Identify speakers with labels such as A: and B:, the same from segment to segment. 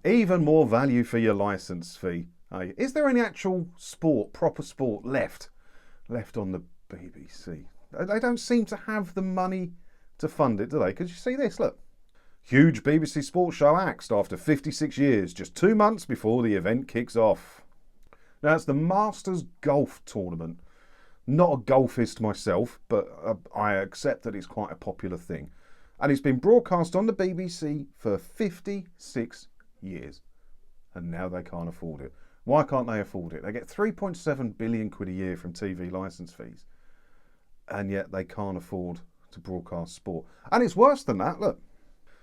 A: Even more value for your licence fee. Hey, is there any actual sport, proper sport left on the BBC? They don't seem to have the money to fund it, do they? Because you see this, look. Huge BBC sports show axed after 56 years, just 2 months before the event kicks off. Now, it's the Masters Golf Tournament. Not a golfist myself, but I accept that it's quite a popular thing. And it's been broadcast on the BBC for 56 years. And now they can't afford it. Why can't they afford it? They get 3.7 billion quid a year from TV licence fees. And yet they can't afford to broadcast sport. And it's worse than that, look.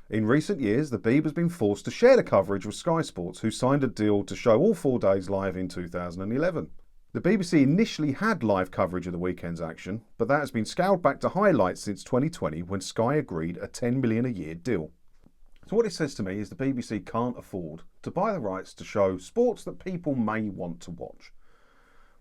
A: In recent years, the Beeb has been forced to share the coverage with Sky Sports, who signed a deal to show all 4 days live in 2011. The BBC initially had live coverage of the weekend's action, but that has been scaled back to highlights since 2020 when Sky agreed a $10 million a year deal. So what it says to me is the BBC can't afford to buy the rights to show sports that people may want to watch.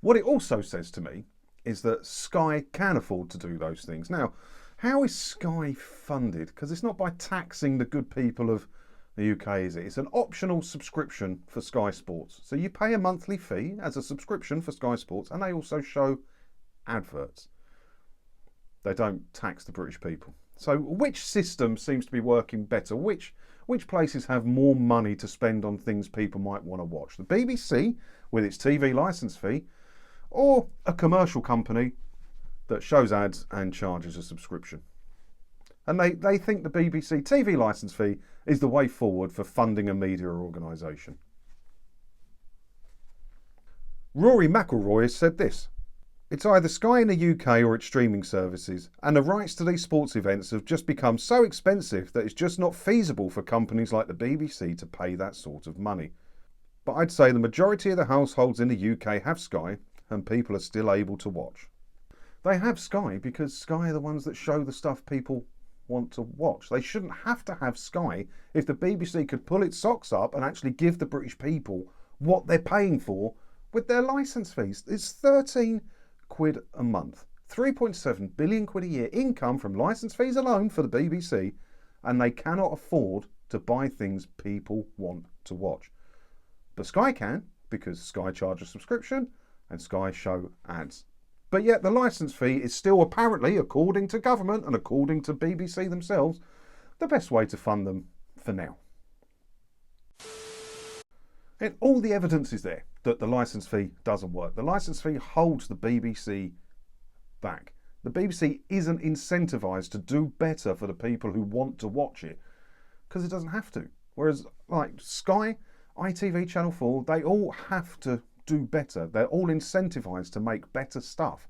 A: What it also says to me is that Sky can afford to do those things. Now, how is Sky funded? Because it's not by taxing the good people of the UK, is it? It's an optional subscription for Sky Sports. So you pay a monthly fee as a subscription for Sky Sports, and they also show adverts. They don't tax the British people. So which system seems to be working better? Which places have more money to spend on things people might want to watch? The BBC with its TV licence fee, or a commercial company that shows ads and charges a subscription? And they think the BBC TV licence fee is the way forward for funding a media organisation. Rory McIlroy has said this: "It's either Sky in the UK or its streaming services, and the rights to these sports events have just become so expensive that it's just not feasible for companies like the BBC to pay that sort of money. But I'd say the majority of the households in the UK have Sky, and people are still able to watch." They have Sky because Sky are the ones that show the stuff people want to watch. They shouldn't have to have Sky if the BBC could pull its socks up and actually give the British people what they're paying for with their licence fees. It's 13 quid a month, 3.7 billion quid a year income from licence fees alone for the BBC, and they cannot afford to buy things people want to watch. But Sky can, because Sky charge a subscription and Sky show ads. But yet the licence fee is still apparently, according to government and according to BBC themselves, the best way to fund them for now. And all the evidence is there that the licence fee doesn't work. The licence fee holds the BBC back. The BBC isn't incentivised to do better for the people who want to watch it because it doesn't have to. Whereas like Sky, ITV, Channel 4, they all have to do better. They're all incentivised to make better stuff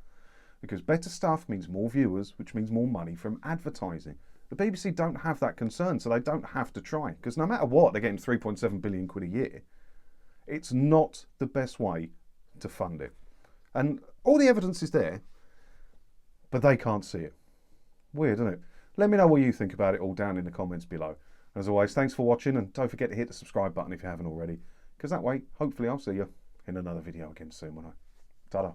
A: because better stuff means more viewers, which means more money from advertising. The BBC don't have that concern, so they don't have to try, because no matter what, they're getting 3.7 billion quid a year. It's not the best way to fund it. And all the evidence is there, but they can't see it. Weird, isn't it? Let me know what you think about it all down in the comments below. As always, thanks for watching, and don't forget to hit the subscribe button if you haven't already, because that way, hopefully I'll see you in another video again soon, won't I? Ta-da.